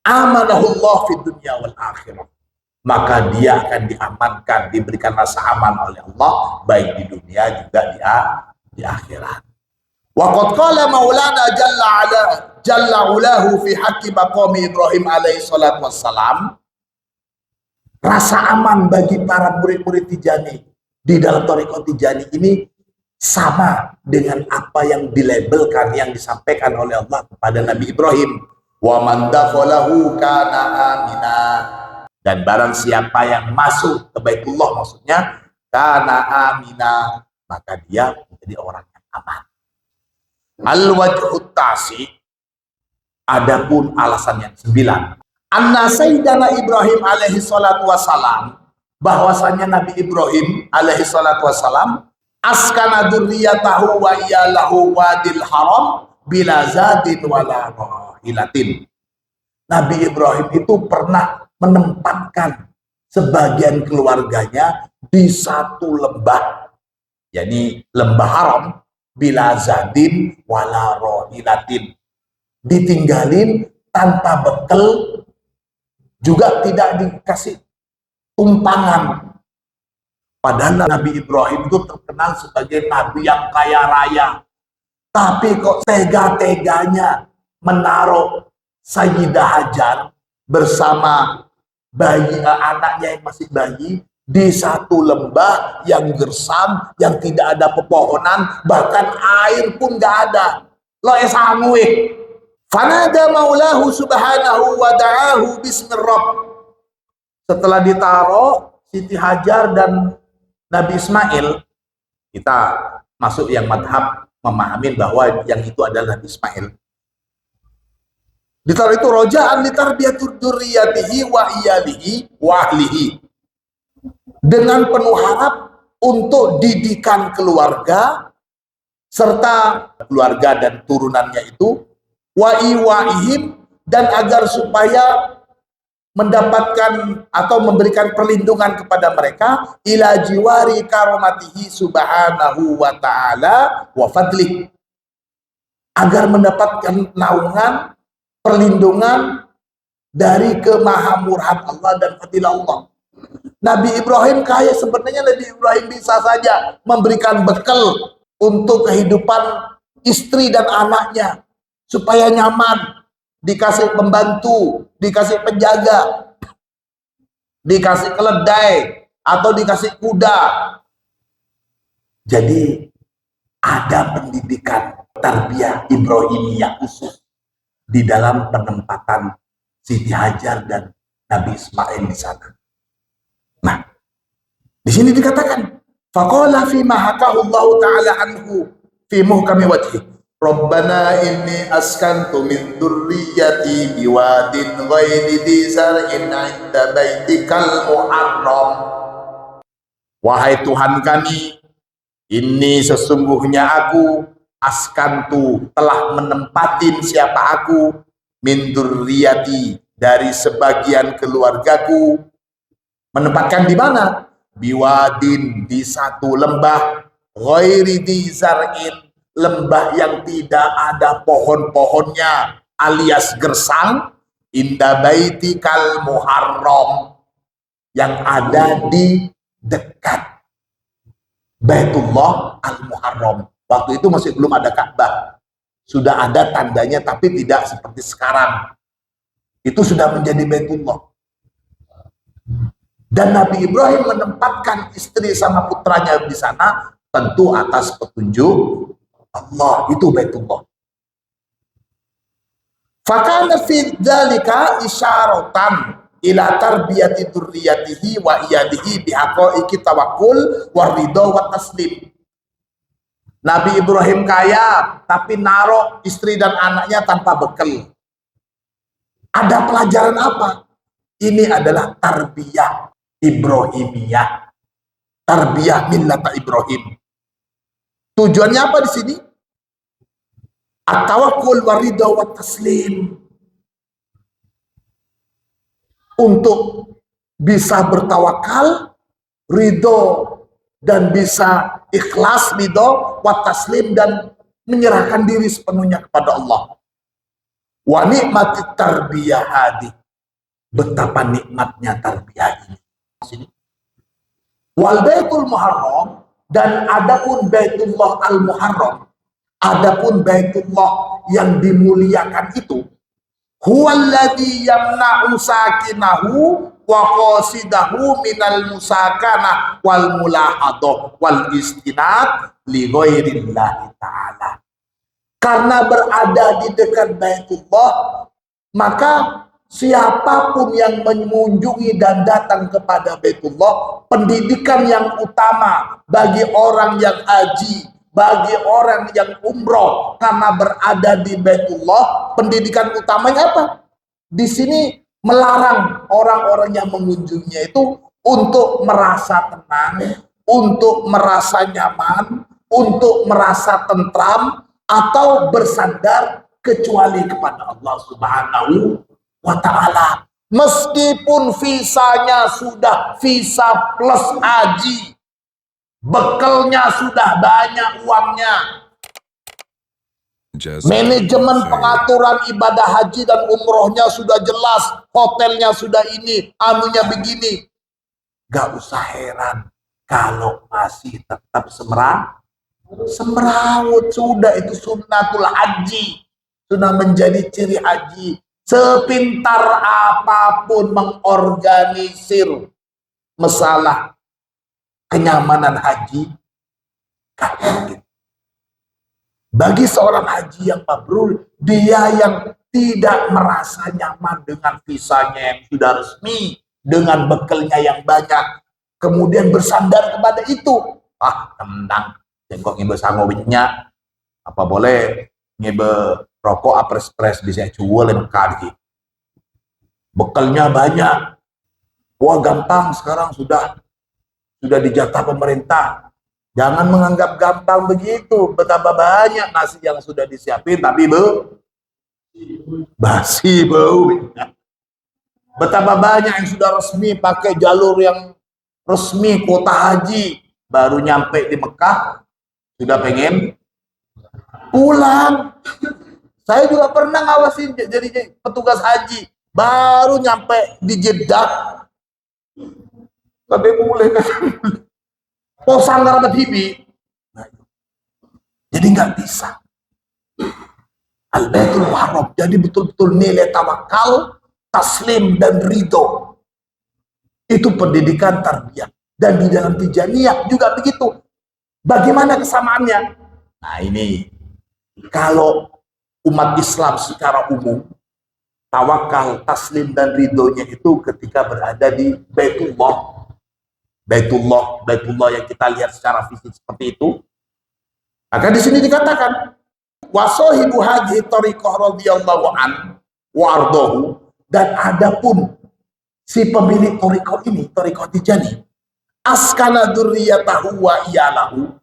amanahullah fid dunya wal akhirah, maka dia akan diamankan, diberikan rasa aman oleh Allah baik di dunia juga di akhirat. Wa qad qala maulana jalla ulahu fi haqqi maqami Ibrahim alaihi salatu wassalam, rasa aman bagi para murid-murid Tijani di dalam thariqah Tijani ini sama dengan apa yang dilabelkan, yang disampaikan oleh Allah kepada Nabi Ibrahim, wa man dakhalahu kana amina, dan barang siapa yang masuk ke Baitullah, maksudnya kana amina, maka dia menjadi orang yang aman. Al-wajhut tasi, adapun alasan yang 9, anna sayyidana Ibrahim alaihi salatu wassalam bahwasanya Nabi Ibrahim alaihi salatu wassalam askana dzurriyyatahu wa iyalahu wadil haram bila zadin wala rahilatin. Nabi Ibrahim itu pernah menempatkan sebagian keluarganya di satu lembah, yakni lembah haram, bila zadin wala rahilatin, ditinggalin tanpa bekal, juga tidak dikasih tumpangan. Padahal Nabi Ibrahim itu terkenal sebagai nabi yang kaya raya, tapi kok tega-teganya menaruh Sayyidah Hajar bersama anaknya yang masih bayi di satu lembah yang gersam, yang tidak ada pepohonan, bahkan air pun gak ada. Lo esangwe. Fanada maulahu subhanahu wa da'ahu bismi rabb. Setelah ditaruh Siti Hajar dan Nabi Ismail, kita masuk yang madhab memahami bahwa yang itu adalah Nabi Ismail. Ditaruh itu roja'an litarbiyatur dzurriyyatihi wa iyalihi wa ahlihi, dengan penuh harap untuk didikan keluarga serta keluarga dan turunannya itu, wa iwaihim, dan agar supaya mendapatkan atau memberikan perlindungan kepada mereka, ila jiwari karomatihi subhanahu wa ta'ala wa fadlih, agar mendapatkan naungan perlindungan dari kemahamurhan Allah dan fadilah Allah. Nabi Ibrahim kaya, sebenarnya Nabi Ibrahim bisa saja memberikan bekal untuk kehidupan istri dan anaknya supaya nyaman, dikasih pembantu, dikasih penjaga, dikasih keledai, atau dikasih kuda. Jadi ada pendidikan tarbiyah Ibrahimiyah khusus di dalam penempatan Siti Hajar dan Nabi Ismail di sana. Nah, di sini dikatakan, faqala fi ma hakahu Allah taala anhu fi muhkami wajhi, Rabbana inni askantu min dzurriyyati biwadin ghairi dzi zar'in 'inda baitikal muharram. Wahai Tuhan kami, ini sesungguhnya aku askantu telah menempatin siapa aku, min dzurriyyati, dari sebagian keluargaku. Menempatkan di mana? Biwadin, di satu lembah, ghairi dzi zar'in, lembah yang tidak ada pohon-pohonnya alias gersang, inda baitikal muharram, yang ada di dekat Baitullah al-Muharram. Waktu itu masih belum ada Ka'bah, sudah ada tandanya tapi tidak seperti sekarang. Itu sudah menjadi Baitullah. Dan Nabi Ibrahim menempatkan istri sama putranya di sana, tentu atas petunjuk Allah. Itu Baitullah. Fakana fi dzalika isyaratan ila tarbiyati dzurriyyatihi wa iyadihi bi haqaiqi tawakkul wa ridha wa taslim. Nabi Ibrahim kaya tapi naruh istri dan anaknya tanpa bekal. Ada pelajaran apa? Ini adalah tarbiyah Ibrahimiyah, tarbiyah millat Ibrahim. Tujuannya apa di sini? At-tawakkul wa ridha wa taslim. Untuk bisa bertawakal, ridho, dan bisa ikhlas, ridho, wa taslim, dan menyerahkan diri sepenuhnya kepada Allah. Wa nikmati tarbiyah hadi, betapa nikmatnya tarbiyah ini. Wal baitul muharram, dan adapun Baitullah al-Muharram, adapun Baitullah yang dimuliakan itu, huwallazi yamna'u sakinahu wa qasidahu minal musakanah wal mulahadah wal istinad li ghairillahi ta'ala. Karena berada di dekat Baitullah, maka siapapun yang mengunjungi dan datang kepada Baitullah, pendidikan yang utama bagi orang yang haji, bagi orang yang umroh karena berada di Baitullah, pendidikan utamanya apa? Di sini melarang orang-orang yang mengunjunginya itu untuk merasa tenang, untuk merasa nyaman, untuk merasa tentram, atau bersandar kecuali kepada Allah Subhanahu wa Ta'ala. Meskipun visanya sudah visa plus haji, bekalnya sudah banyak uangnya, manajemen pengaturan ibadah haji dan umrohnya sudah jelas, hotelnya sudah ini, anunya begini, gak usah heran kalau masih tetap semrawut. Sudah, itu sunnatul haji, sudah menjadi ciri haji. Sepintar apapun mengorganisir masalah kenyamanan haji, gak mungkin. Bagi seorang haji yang mabrur, dia yang tidak merasa nyaman dengan visanya yang sudah resmi, dengan bekalnya yang banyak, kemudian bersandar kepada itu, tenang, jengkok ngibe sangowitnya, apa boleh ngibe rokok apres-pres bisa cuwel kali, bekalnya banyak, wah gampang sekarang sudah dijatah pemerintah. Jangan menganggap gampang begitu, betapa banyak nasi yang sudah disiapin tapi basi bau. Betapa banyak yang sudah resmi pakai jalur yang resmi kuota haji, baru nyampe di Mekah sudah pengen pulang. Saya juga pernah ngawasin jadi petugas haji, baru nyampe di Jeddah tapi boleh kan posang karena bibi. Jadi nggak bisa. Al-Baitul Muharram, jadi betul-betul nilai tawakal, taslim dan ridho. Itu pendidikan tarbiyah. Dan di dalam tijaniyah juga begitu. Bagaimana kesamaannya? Nah ini, kalau umat Islam secara umum, tawakal, taslim dan ridhonya itu ketika berada di Baitullah yang kita lihat secara fisik seperti itu. Maka di sini dikatakan wasohibu hadhihi thariqah radhiyallahu an wa ardahu, dan adapun si pemilik thariqah ini, thariqah Tijani, askana dzurriyyatahu wa iyalahu,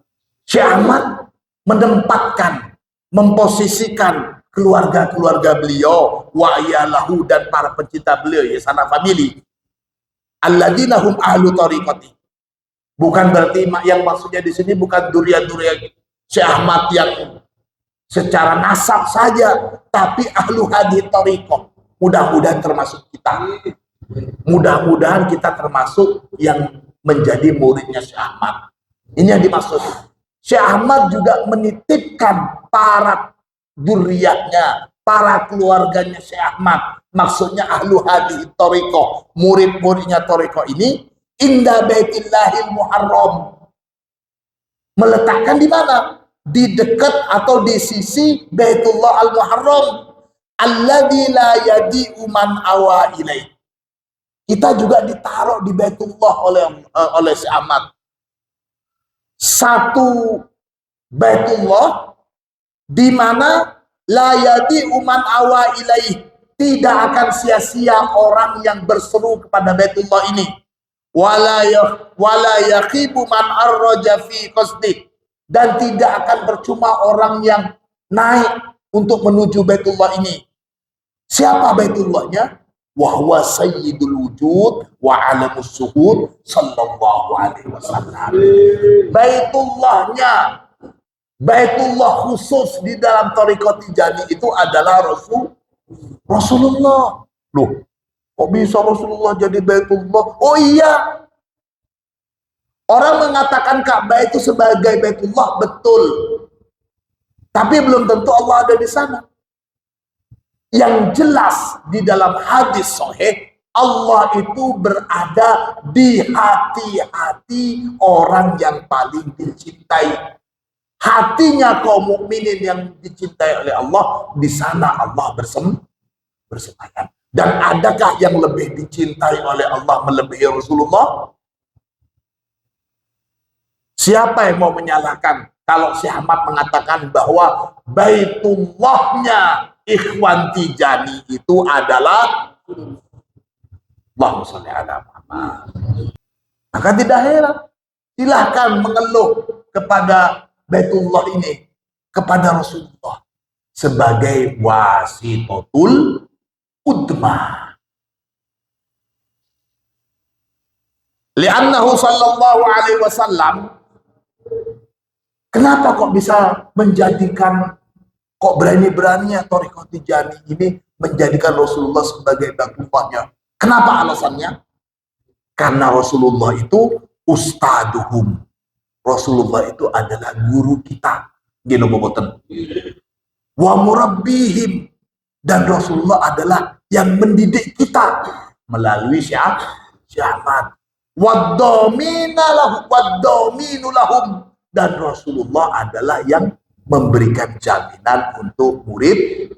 Syekh Ahmad menempatkan, memposisikan keluarga-keluarga beliau, wa iyalahu, dan para pencinta beliau, ya sanak famili, alladzina hum ahlu thariqati. Bukan berarti yang maksudnya di sini bukan durian-durian Syekh Ahmad yang secara nasab saja, tapi ahlu hadith thariqah. Mudah-mudahan termasuk kita. Mudah-mudahan kita termasuk yang menjadi muridnya Syekh Ahmad. Ini yang dimaksud. Syekh Ahmad juga menitipkan para duriatnya, para keluarganya Syekh Ahmad. Maksudnya ahlu hadith thariqah, murid-muridnya thariqah ini, inda baitillahil muharram, meletakkan di mana? Di dekat atau di sisi Baitullah al-Muharram, alladzi la yadi'u man awa ilaih. Kita juga ditaruh di Baitullah oleh Syekh Ahmad. Satu Baitullah di mana la yadi'u man awa ilaih, tidak akan sia-sia orang yang berseru kepada Baitullah ini. Wala yaqibu man arraja fi qasdi, dan tidak akan percuma orang yang naik untuk menuju Baitullah ini. Siapa Baitullahnya? Wa huwa sayyidul wujud wa alamus suhud sallallahu alaihi wasallam. Baitullahnya, Baitullah khusus di dalam thariqah Tijani itu adalah Rasulullah. Loh, kok bisa Rasulullah jadi Baitullah? Oh iya, orang mengatakan Ka'bah itu sebagai Baitullah, betul, tapi belum tentu Allah ada di sana. Yang jelas di dalam hadis sahih, Allah itu berada di hati-hati orang yang paling dicintai. Hatinya kaum mukminin yang dicintai oleh Allah, di sana Allah bersemayam. Dan adakah yang lebih dicintai oleh Allah melebihi Rasulullah? Siapa yang mau menyalahkan kalau Syekh Ahmad mengatakan bahwa Baitullahnya Ikhwan Tijani itu adalah Allahumma sholli ala Muhammad. Maka tidak heran, silahkan mengeluh kepada Baitullah ini, kepada Rasulullah sebagai wasitotul udma. Li'annahu sallallahu alaihi wasallam, kenapa kok bisa menjadikan, kok berani-beraninya Thariqah Tijani ini menjadikan Rasulullah sebagai Baitullahnya? Kenapa alasannya? Karena Rasulullah itu ustaduhum. Rasulullah itu adalah guru kita. Gino boboten. Wa murabbihim, dan Rasulullah adalah yang mendidik kita melalui syahadat. Waddominu lahum, dan Rasulullah adalah yang memberikan jaminan untuk murid.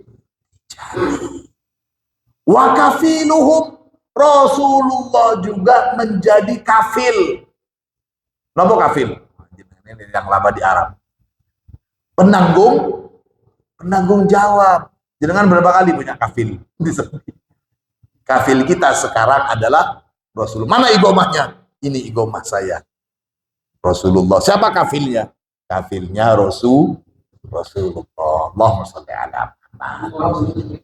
Wa kafiluhum, Rasulullah juga menjadi kafil. Napa kafil? Ini yang lama di Arab. Penanggung jawab. Jangan berapa kali punya kafil? Kafil kita sekarang adalah Rasulullah. Mana igomahnya? Ini igomah saya. Rasulullah. Siapa kafilnya? Kafilnya Rasulullah. Allahumma shalli ala Muhammad.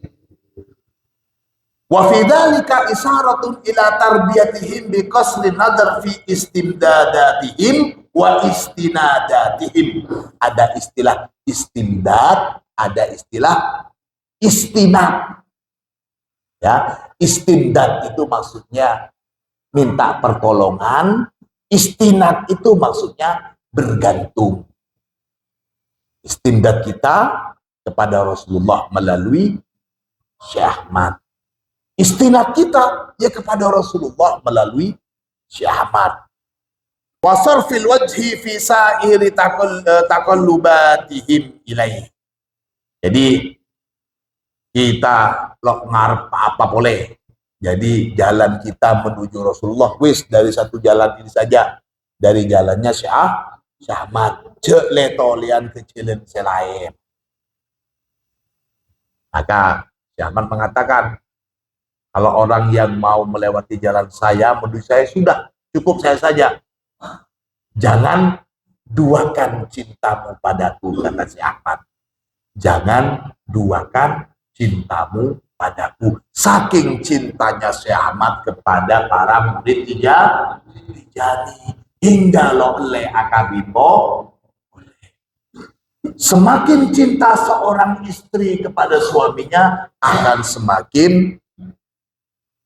Wa fi dzalika isyaratun ila tarbiyatihim bi qasri nadar fi istimdadatihim wa istinadatihim. Ada istilah istimdad, ada istilah istinad. Ya, istimdad itu maksudnya minta pertolongan, istinad itu maksudnya bergantung. Istimdad kita kepada Rasulullah melalui Syekh Ahmad. Istinad kita ya kepada Rasulullah melalui Syekh Ahmad. Wa sarfil wajhi fi sa'iri taqallubatihim ilaih. Jadi kita lok ngarep apa boleh. Jadi jalan kita menuju Rasulullah wis dari satu jalan ini saja, dari jalannya Syekh Ahmad. Cek letolian kecilin selain. Maka Syekh Ahmad mengatakan, kalau orang yang mau melewati jalan saya, menurut saya sudah cukup saya saja. Jangan duakan cintamu padaku, kata Syekh Ahmad. Jangan duakan cintamu padaku. Saking cintanya Syekh Ahmad kepada para murid Tijani, hingga lo le akabimo. Semakin cinta seorang istri kepada suaminya, akan semakin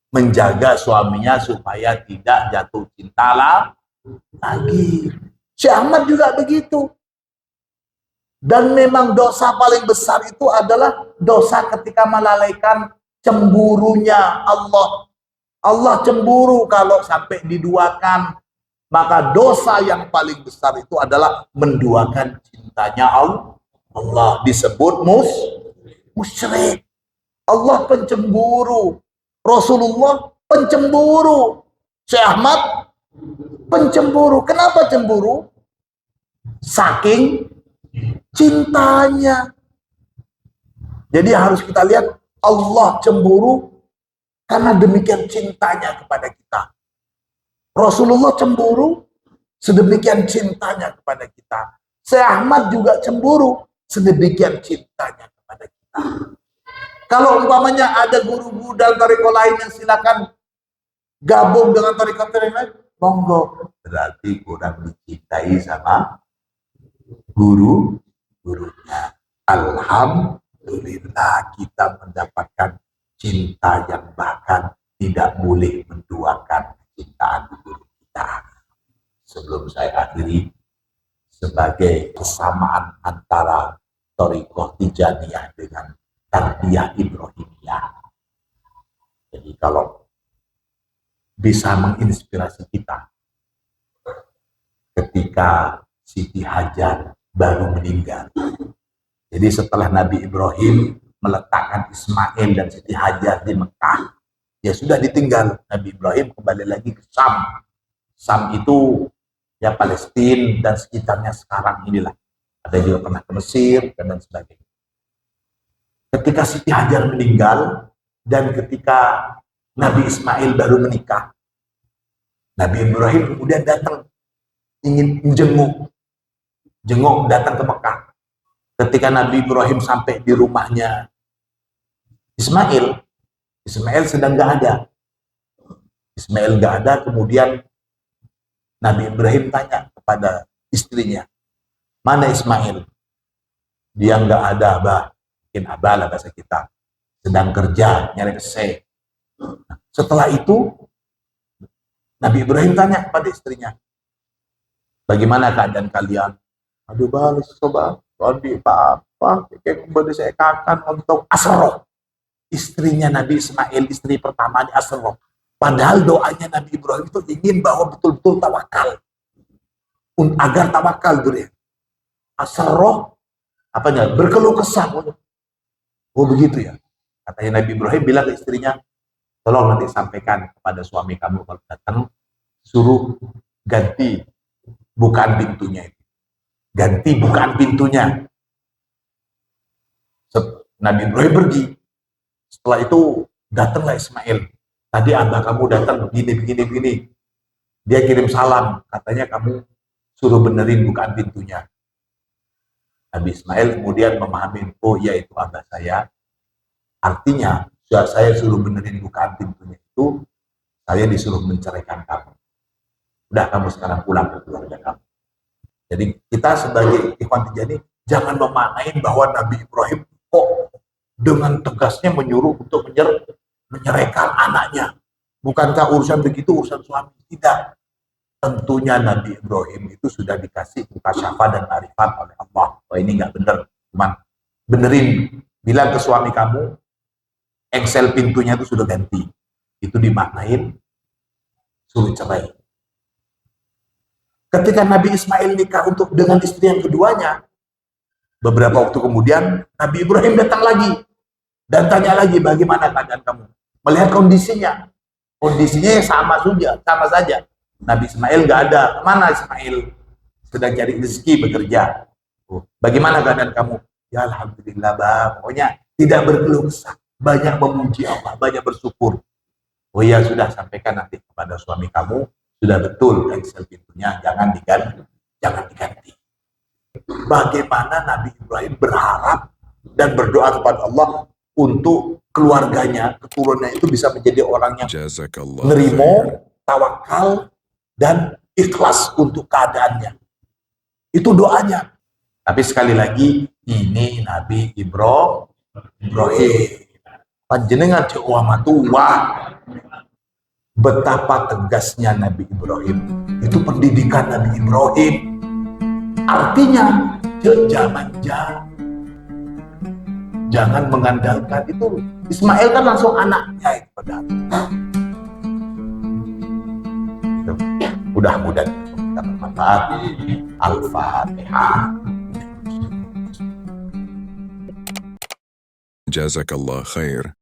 menjaga suaminya supaya tidak jatuh cinta lagi. Syekh Ahmad juga begitu. Dan memang dosa paling besar itu adalah dosa ketika melalaikan cemburunya Allah. Allah cemburu kalau sampai diduakan. Maka dosa yang paling besar itu adalah menduakan cintanya Allah. Disebut musyrik. Allah pencemburu. Rasulullah pencemburu. Syekh Ahmad pencemburu. Kenapa cemburu? Saking cintanya. Jadi harus kita lihat, Allah cemburu karena demikian cintanya kepada kita. Rasulullah cemburu sedemikian cintanya kepada kita. Syekh Ahmad juga cemburu sedemikian cintanya kepada kita. Kalau umpamanya ada guru-guru dan thariqah lain yang silakan gabung dengan thariqah lain, monggo. Berarti kurang dicintai sama gurunya. Alhamdulillah kita mendapatkan cinta yang bahkan tidak boleh menduakan kecintaan guru kita. Sebelum saya akhiri, sebagai kesamaan antara thariqah Tijaniyah dengan tarbiyah Ibrahimiyah. Jadi kalau bisa menginspirasi kita ketika Siti Hajar baru meninggal. Jadi setelah Nabi Ibrahim meletakkan Ismail dan Siti Hajar di Mekah, ya sudah ditinggal. Nabi Ibrahim kembali lagi ke Syam. Syam itu ya Palestina dan sekitarnya sekarang inilah. Ada juga pernah ke Mesir dan sebagainya. Ketika Siti Hajar meninggal dan ketika Nabi Ismail baru menikah, Nabi Ibrahim kemudian datang ingin jenguk datang ke Mekah. Ketika Nabi Ibrahim sampai di rumahnya Ismail sedang nggak ada. Ismail nggak ada, kemudian Nabi Ibrahim tanya kepada istrinya, mana Ismail? Dia nggak ada, Abah. Mungkin Abah lah bahasa kita. Sedang kerja, nyari kese. Setelah itu, Nabi Ibrahim tanya kepada istrinya, bagaimana keadaan kalian? Aduh, balas, coba. Kalau apa, kayak kembali saya kakan untuk Asroh. Istrinya Nabi Ismail, istri pertama di Asroh. Padahal doanya Nabi Ibrahim itu ingin bahwa betul-betul tawakal. Agar tawakal dulu ya. Asroh, apanya? Berkeluh kesah. Oh begitu ya. Katanya Nabi Ibrahim bilang ke istrinya, tolong nanti sampaikan kepada suami kamu kalau datang, suruh ganti bukaan pintunya itu. Ganti bukaan pintunya. Nabi Ibrahim pergi. Setelah itu datanglah Ismail. Tadi abah kamu datang begini. Dia kirim salam, katanya kamu suruh benerin bukaan pintunya. Nabi Ismail kemudian memahami, oh ya itu abah saya. Artinya, saya suruh benerin bukaan pintunya itu, saya disuruh menceraikan kamu. Udah kamu sekarang pulang ke keluarga kamu. Jadi kita sebagai ikhwan tijani jangan memaknain bahwa Nabi Ibrahim kok dengan tegasnya menyuruh untuk menyerahkan anaknya. Bukankah urusan begitu urusan suami? Tidak. Tentunya Nabi Ibrahim itu sudah dikasih mukasyafah dan marifat oleh Allah. Wah ini nggak bener. Cuman benerin. Bilang ke suami kamu, engsel pintunya itu sudah ganti. Itu dimaknain suruh cerai. Ketika Nabi Ismail nikah dengan istri yang keduanya, beberapa waktu kemudian Nabi Ibrahim datang lagi dan tanya lagi, bagaimana keadaan kamu? Melihat kondisinya sama saja. Nabi Ismail nggak ada. Mana Ismail? Sedang cari rezeki bekerja. Bagaimana keadaan kamu? Ya alhamdulillah, Bang. Pokoknya tidak berkeluh kesah, banyak memuji Allah, banyak bersyukur. Oh ya sudah, sampaikan nanti kepada suami kamu, sudah betul engsel pintunya, jangan diganti. Bagaimana Nabi Ibrahim berharap dan berdoa kepada Allah untuk keluarganya, keturunannya itu bisa menjadi orang yang nerimo, tawakal, dan ikhlas untuk keadaannya. Itu doanya. Tapi sekali lagi, ini Nabi Ibrahim. Panjenengan cek tua. Betapa tegasnya Nabi Ibrahim. Itu pendidikan Nabi Ibrahim. Artinya, jangan mengandalkan itu. Ismail kan langsung anaknya itu padahal. Mudah-mudahan kita bermanfaat. Al-Fatihah. Jazakallah khair.